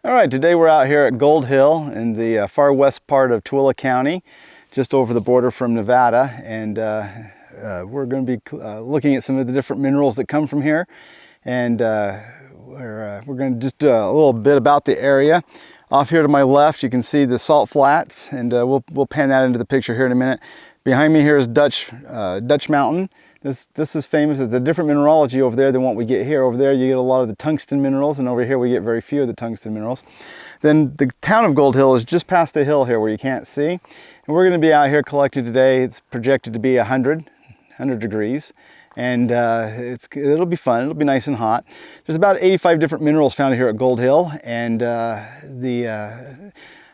All right, today we're out here at Gold Hill in the far west part of Tooele County, just over the border from Nevada, and we're going to be looking at some of the different minerals that come from here, and we're going to just do a little bit about the area. Off here to my left, you can see the salt flats, and we'll pan that into the picture here in a minute. Behind me here is Dutch Mountain. This is famous. It's a different mineralogy over there than what we get here. Over there you get a lot of the tungsten minerals, and over here we get very few of the tungsten minerals. Then the town of Gold Hill is just past the hill here where you can't see. And we're going to be out here collecting today. It's projected to be 100 degrees. And it'll be fun. It'll be nice and hot. There's about 85 different minerals found here at Gold Hill, and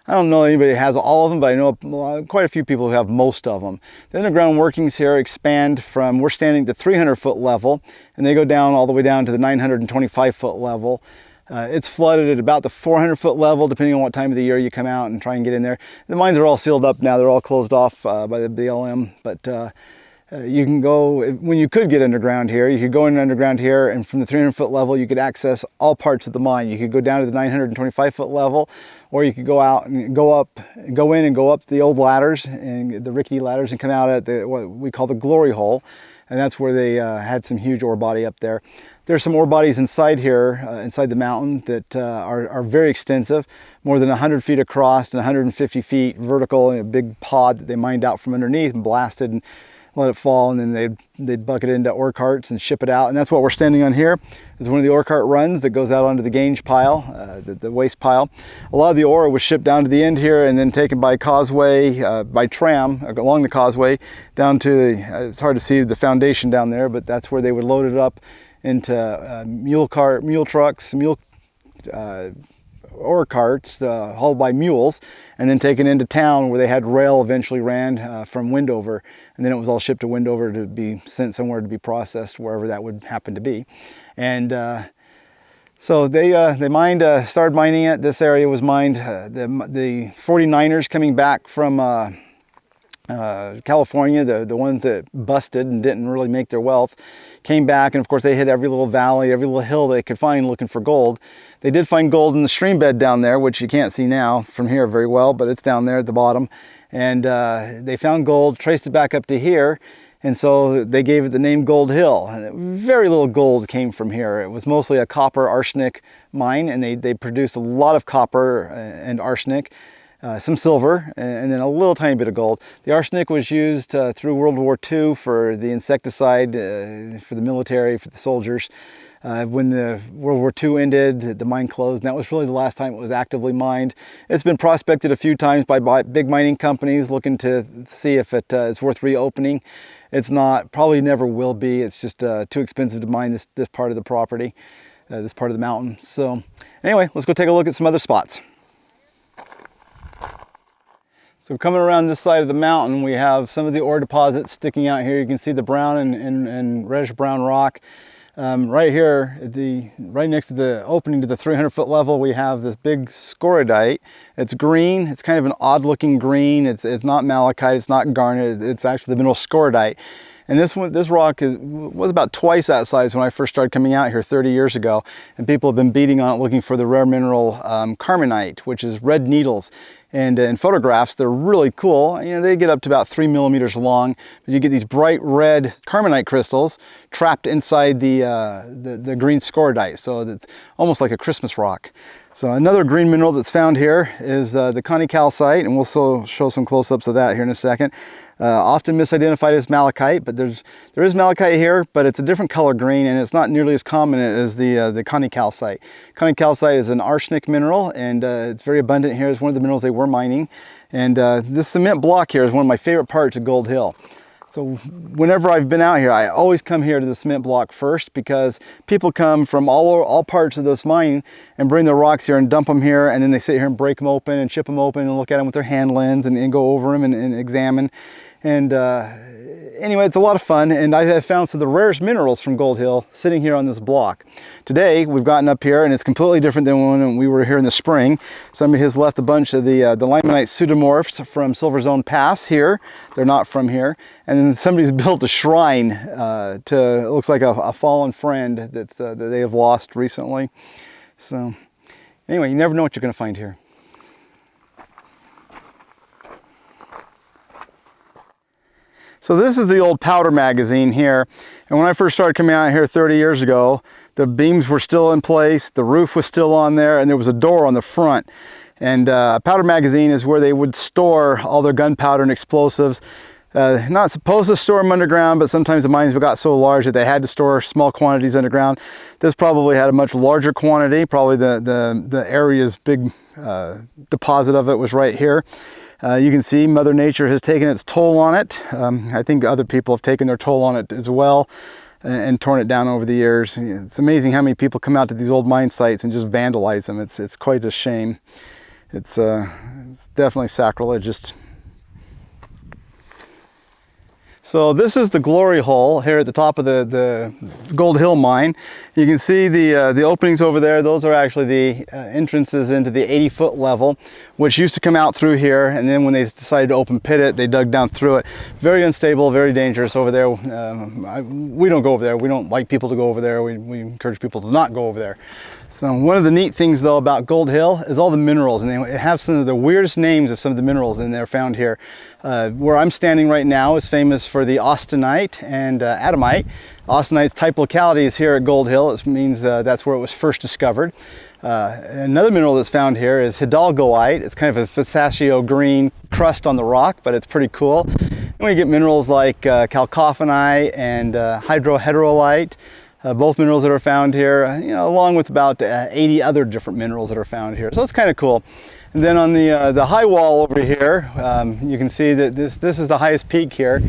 I don't know anybody that has all of them, but I know quite a few people who have most of them. The underground workings here expand from, we're standing at the 300-foot level, and they go down all the way down to the 925-foot level. It's flooded at about the 400-foot level, depending on what time of the year you come out and try and get in there. The mines are all sealed up now. They're all closed off by the BLM, but you can go, when you could get underground here, you could go in underground here, and from the 300-foot level, you could access all parts of the mine. You could go down to the 925-foot level, or you could go out and go in and go up the old ladders, and the rickety ladders, and come out at what we call the glory hole. And that's where they had some huge ore body up there. There's some ore bodies inside here, inside the mountain, that are very extensive, more than 100 feet across and 150 feet vertical, in a big pod that they mined out from underneath and blasted and let it fall, and then they'd bucket it into ore carts and ship it out. And that's what we're standing on here, is one of the ore cart runs that goes out onto the gange pile, the waste pile. A lot of the ore was shipped down to the end here and then taken by causeway, by tram along the causeway down to it's hard to see the foundation down there, but that's where they would load it up into mule trucks, ore carts hauled by mules, and then taken into town where they had rail eventually ran from Windover, and then it was all shipped to Windover to be sent somewhere to be processed, wherever that would happen to be. And so they started mining it. This area was mined. The 49ers coming back from California, the ones that busted and didn't really make their wealth, came back, and of course they hit every little valley, every little hill they could find looking for gold. They did find gold in the stream bed down there, which you can't see now from here very well, but it's down there at the bottom. And they found gold, traced it back up to here, and so they gave it the name Gold Hill. And very little gold came from here. It was mostly a copper arsenic mine, and they produced a lot of copper and arsenic. Some silver, and then a little tiny bit of gold. The arsenic was used through World War II for the insecticide, for the military, for the soldiers. When the World War II ended, the mine closed, and that was really the last time it was actively mined. It's been prospected a few times by big mining companies looking to see if it is worth reopening. It's not, probably never will be. It's just too expensive to mine this part of the property, this part of the mountain. So anyway, let's go take a look at some other spots. So coming around this side of the mountain, we have some of the ore deposits sticking out here. You can see the brown and reddish brown rock. Right here, right next to the opening to the 300-foot level, we have this big scorodite. It's green. It's kind of an odd-looking green. It's not malachite. It's not garnet. It's actually the mineral scorodite. And this rock was about twice that size when I first started coming out here 30 years ago. And people have been beating on it looking for the rare mineral carmenite, which is red needles. And in photographs, they're really cool. You know, they get up to about 3 millimeters long, but you get these bright red carmenite crystals trapped inside the green scorodite. So it's almost like a Christmas rock. So another green mineral that's found here is the calcite, and we'll show some close-ups of that here in a second. Often misidentified as malachite, but there is malachite here, but it's a different color green, and it's not nearly as common as the calcite. Calcite is an arsenic mineral, and it's very abundant here. It's one of the minerals they were mining. And this cement block here is one of my favorite parts of Gold Hill. So whenever I've been out here, I always come here to the cement block first, because people come from all parts of this mine and bring their rocks here and dump them here, and then they sit here and break them open and chip them open and look at them with their hand lens and go over them and examine. And anyway, it's a lot of fun, and I have found some of the rarest minerals from Gold Hill sitting here on this block. Today, we've gotten up here, and it's completely different than when we were here in the spring. Somebody has left a bunch of the limonite pseudomorphs from Silver Zone Pass here. They're not from here. And then somebody's built a shrine it looks like a fallen friend that they have lost recently. So Anyway, you never know what you're going to find here. So this is the old powder magazine here. And when I first started coming out here 30 years ago, the beams were still in place, the roof was still on there, and there was a door on the front. And a powder magazine is where they would store all their gunpowder and explosives. Not supposed to store them underground, but sometimes the mines got so large that they had to store small quantities underground. This probably had a much larger quantity. Probably the area's big deposit of it was right here. You can see Mother Nature has taken its toll on it. I think other people have taken their toll on it as well and torn it down over the years. It's amazing how many people come out to these old mine sites and just vandalize them. It's quite a shame. It's definitely sacrilegious. So this is the glory hole here at the top of the Gold Hill mine. You can see the openings over there. Those are actually the entrances into the 80-foot level, which used to come out through here. And then when they decided to open pit it, they dug down through it. Very unstable, very dangerous over there. We don't go over there. We don't like people to go over there. We encourage people to not go over there. So one of the neat things though about Gold Hill is all the minerals, and they have some of the weirdest names of some of the minerals in there found here. Where I'm standing right now is famous for the austenite and adamite. Austenite's type locality is here at Gold Hill. It means that's where it was first discovered. Another mineral that's found here is hidalgoite. It's kind of a pistachio green crust on the rock, but it's pretty cool. And we get minerals like chalcophenite and hydrohederolite. Both minerals that are found here, along with about 80 other different minerals that are found here. So it's kind of cool. And then on the high wall over here, you can see that this is the highest peak here.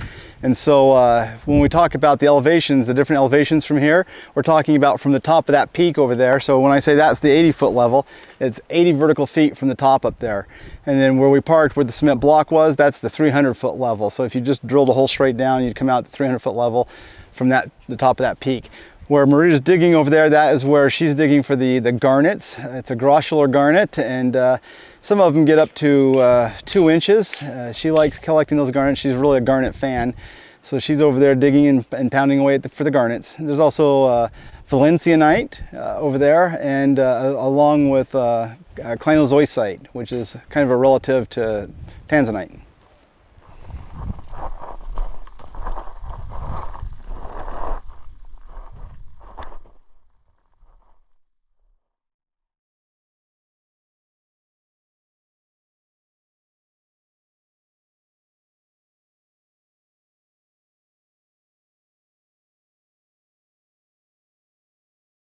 And so when we talk about the elevations, the different elevations from here, we're talking about from the top of that peak over there. So when I say that's the 80-foot level, it's 80 vertical feet from the top up there. And then where we parked, where the cement block was, that's the 300-foot level. So if you just drilled a hole straight down, you'd come out at the 300-foot level from the top of that peak. Where Marita's digging over there, that is where she's digging for the garnets. It's a grossular garnet, and some of them get up to 2 inches. She likes collecting those garnets. She's really a garnet fan. So she's over there digging and pounding away for the garnets. There's also valencianite over there, and along with clinozoisite, which is kind of a relative to tanzanite.